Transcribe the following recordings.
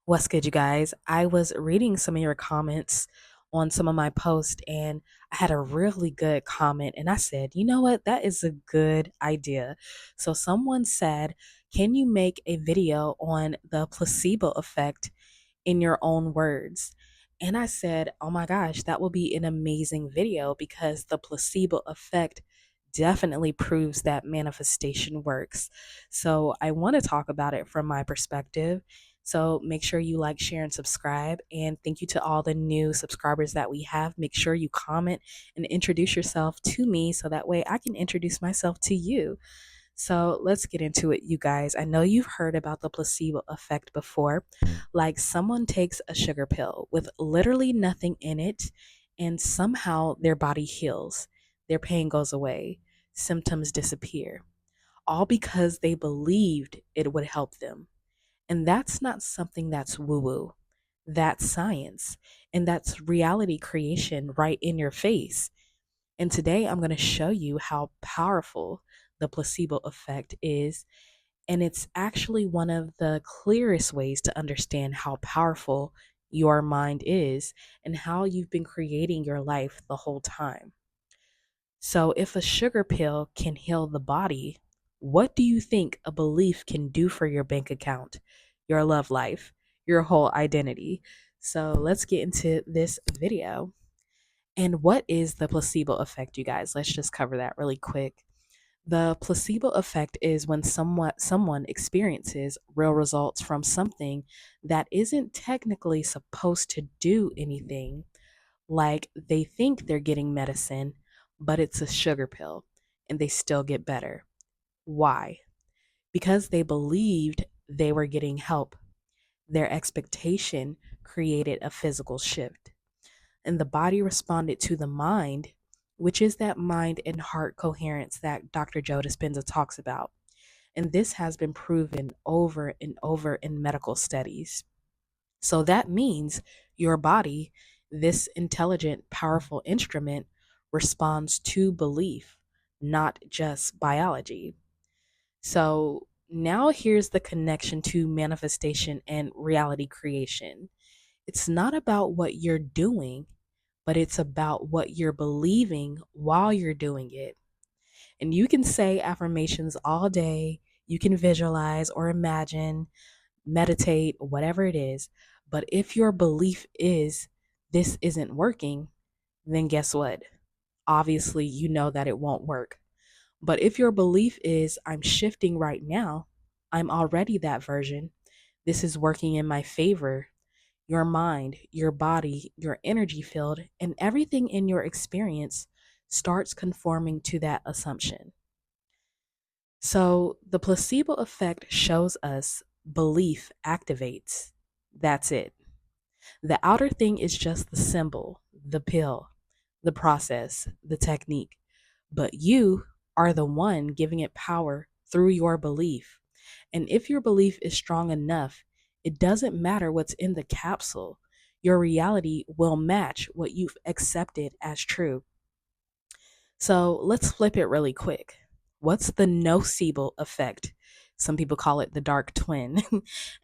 What's good, you guys? I was reading some of your comments on some of my posts, and I had a really good comment. And I said, you know what? That is a good idea. So, someone said, can you make a video on the placebo effect in your own words? And I said, oh my gosh, that will be an amazing video because the placebo effect definitely proves that manifestation works. So, I want to talk about it from my perspective. So make sure you like, share, and subscribe. And thank you to all the new subscribers that we have. Make sure you comment and introduce yourself to me so that way I can introduce myself to you. So let's get into it, you guys. I know you've heard about the placebo effect before. Like someone takes a sugar pill with literally nothing in it, and somehow their body heals, their pain goes away, symptoms disappear, all because they believed it would help them. And that's not something that's woo woo. That's science. And that's reality creation right in your face. And today I'm going to show you how powerful the placebo effect is. And it's actually one of the clearest ways to understand how powerful your mind is and how you've been creating your life the whole time. So, if a sugar pill can heal the body, what do you think a belief can do for your bank account, your love life, your whole identity? So, let's get into this video. And what is the placebo effect, you guys? Let's just cover that really quick. The placebo effect is when someone experiences real results from something that isn't technically supposed to do anything, like they think they're getting medicine, but it's a sugar pill and they still get better. Why? Because they believed they were getting help. Their expectation created a physical shift, and the body responded to the mind, which is that mind and heart coherence that Dr. Joe Dispenza talks about. And this has been proven over and over in medical studies. So that means your body, this intelligent, powerful instrument, responds to belief, not just biology. So now here's the connection to manifestation and reality creation. It's not about what you're doing, but it's about what you're believing while you're doing it. And you can say affirmations all day, you can visualize or imagine, meditate, whatever it is. But if your belief is this isn't working, then guess what? Obviously, you know that it won't work. But if your belief is I'm shifting right now, I'm already that version, this is working in my favor, your mind, your body, your energy field, and everything in your experience starts conforming to that assumption. So the placebo effect shows us belief activates. That's it. The outer thing is just the symbol, the pill, the process, the technique. But you are the one giving it power through your belief. And if your belief is strong enough, it doesn't matter what's in the capsule. Your reality will match what you've accepted as true. So let's flip it really quick. What's the nocebo effect? Some people call it the dark twin.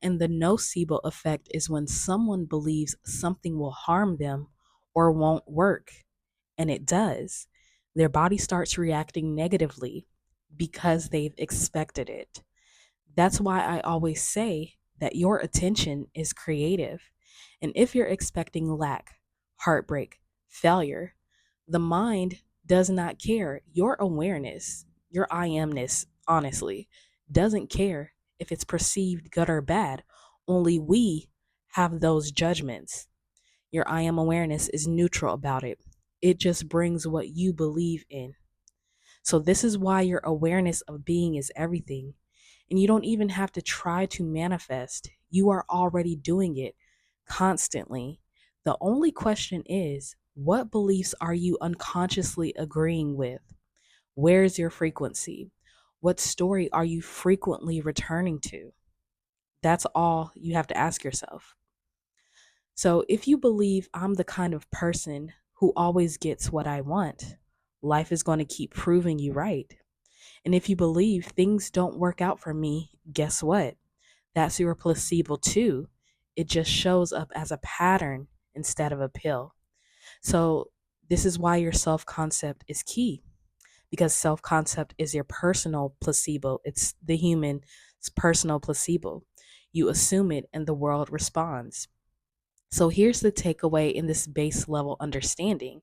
And the nocebo effect is when someone believes something will harm them or won't work, and it does. Their body starts reacting negatively because they've expected it. That's why I always say that your attention is creative. And if you're expecting lack, heartbreak, failure, the mind does not care. Your awareness, your I amness, honestly, doesn't care if it's perceived good or bad. Only we have those judgments. Your I am awareness is neutral about it. It just brings what you believe in. So, this is why your awareness of being is everything. And you don't even have to try to manifest, you are already doing it constantly. The only question is, what beliefs are you unconsciously agreeing with? Where's your frequency? What story are you frequently returning to? That's all you have to ask yourself. So, if you believe I'm the kind of person who always gets what I want, life is going to keep proving you right. And if you believe things don't work out for me, guess what? That's your placebo too. It just shows up as a pattern instead of a pill. So, this is why your self concept is key, because self concept is your personal placebo. It's the human's personal placebo. You assume it and the world responds. So here's the takeaway in this base level understanding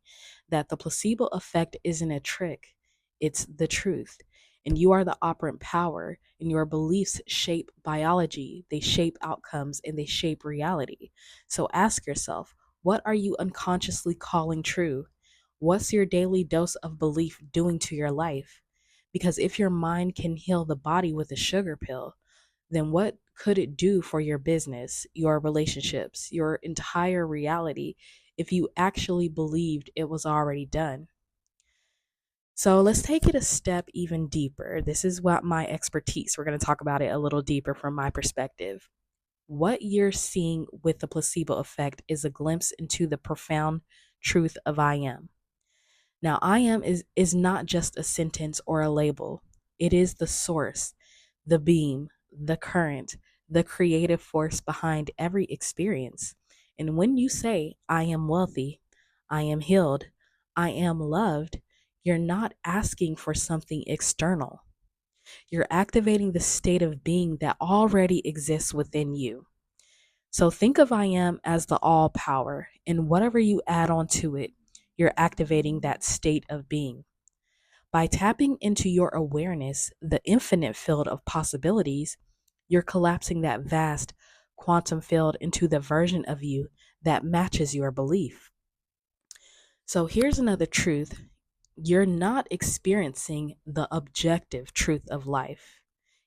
that the placebo effect isn't a trick, it's the truth. And you are the operant power, and your beliefs shape biology, they shape outcomes, and they shape reality. So ask yourself, what are you unconsciously calling true? What's your daily dose of belief doing to your life? Because if your mind can heal the body with a sugar pill, then what could it do for your business, your relationships, your entire reality if you actually believed it was already done? So let's take it a step even deeper. This is what my expertise. We're going to talk about it a little deeper from my perspective. What you're seeing with the placebo effect is a glimpse into the profound truth of I am. Now, I am is not just a sentence or a label. It is the source, the beam, the current, the creative force behind every experience. And when you say, I am wealthy, I am healed, I am loved, you're not asking for something external. You're activating the state of being that already exists within you. So think of I am as the all power, and whatever you add on to it, you're activating that state of being. By tapping into your awareness, the infinite field of possibilities, you're collapsing that vast quantum field into the version of you that matches your belief. So here's another truth: you're not experiencing the objective truth of life.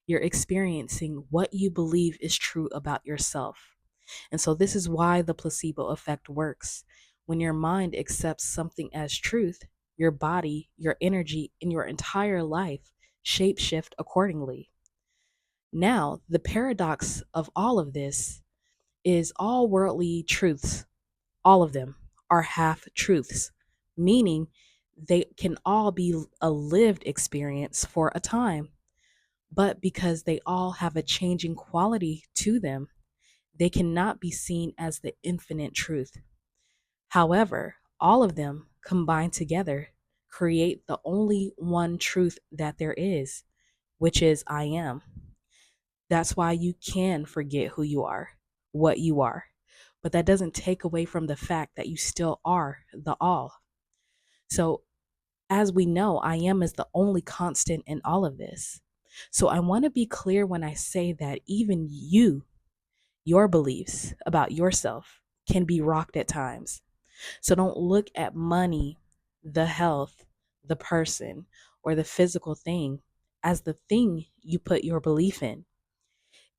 You're experiencing what you believe is true about yourself. And so, this is why the placebo effect works. When your mind accepts something as truth, your body, your energy, and your entire life shapeshift accordingly. Now, the paradox of all of this is all worldly truths, all of them are half truths, meaning they can all be a lived experience for a time, but because they all have a changing quality to them, they cannot be seen as the infinite truth. However, all of them combined together create the only one truth that there is, which is I am. That's why you can forget who you are, what you are, but that doesn't take away from the fact that you still are the all. So, as we know, I am is the only constant in all of this. So, I want to be clear when I say that even your beliefs about yourself can be rocked at times. So don't look at money, the health, the person, or the physical thing as the thing you put your belief in.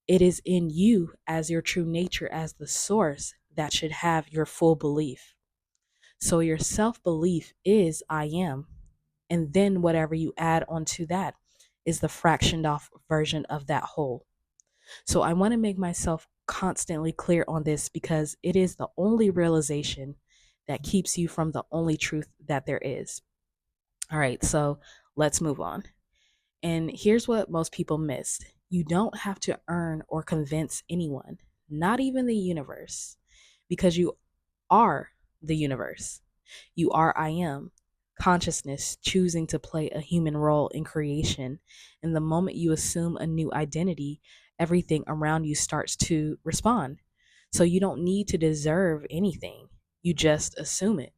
It is in you as your true nature, as the source that should have your full belief. So your self belief is I am. And then whatever you add onto that is the fractioned off version of that whole. So I want to make myself constantly clear on this because it is the only realization that keeps you from the only truth that there is. All right, so let's move on. And here's what most people miss: you don't have to earn or convince anyone, not even the universe, because you are the universe. You are I am. Consciousness choosing to play a human role in creation. And the moment you assume a new identity, everything around you starts to respond. So you don't need to deserve anything. You just assume it.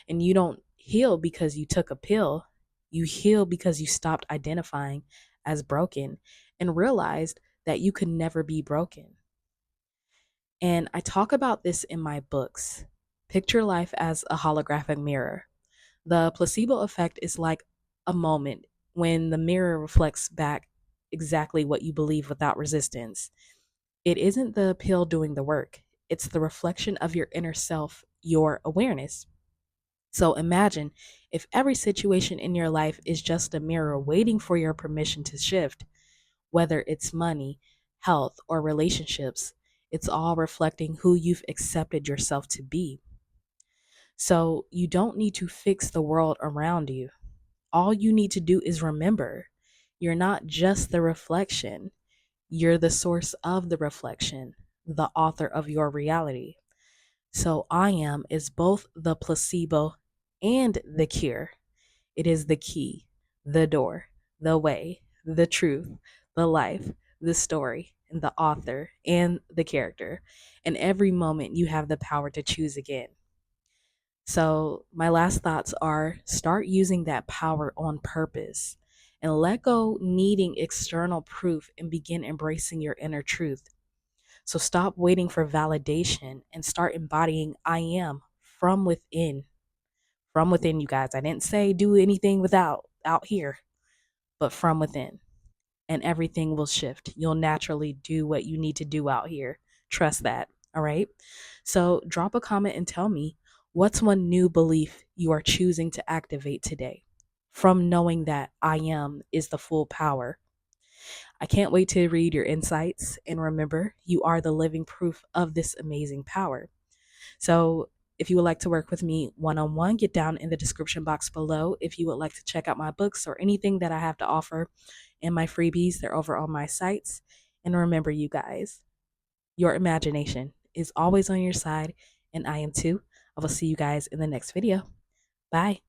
And you don't heal because you took a pill. You heal because you stopped identifying as broken and realized that you could never be broken. And I talk about this in my books. Picture life as a holographic mirror. The placebo effect is like a moment when the mirror reflects back exactly what you believe without resistance. It isn't the pill doing the work, it's the reflection of your inner self, your awareness. So imagine if every situation in your life is just a mirror waiting for your permission to shift, whether it's money, health, or relationships. It's all reflecting who you've accepted yourself to be. So you don't need to fix the world around you. All you need to do is remember you're not just the reflection, you're the source of the reflection. the author of your reality. So I am is both the placebo and the cure. It is the key, the door, the way, the truth, the life, the story, and the author and the character. And every moment you have the power to choose again. So, my last thoughts are start using that power on purpose and let go needing external proof and begin embracing your inner truth. So, stop waiting for validation and start embodying I am from within. From within, you guys. I didn't say do anything without out here, but from within. And everything will shift. You'll naturally do what you need to do out here. Trust that. All right. So drop a comment and tell me what's one new belief you are choosing to activate today from knowing that I am is the full power. I can't wait to read your insights. And remember, you are the living proof of this amazing power. So, if you would like to work with me one on one, get down in the description box below. If you would like to check out my books or anything that I have to offer and my freebies, they're over on my sites. And remember, you guys, your imagination is always on your side, and I am too. I will see you guys in the next video. Bye.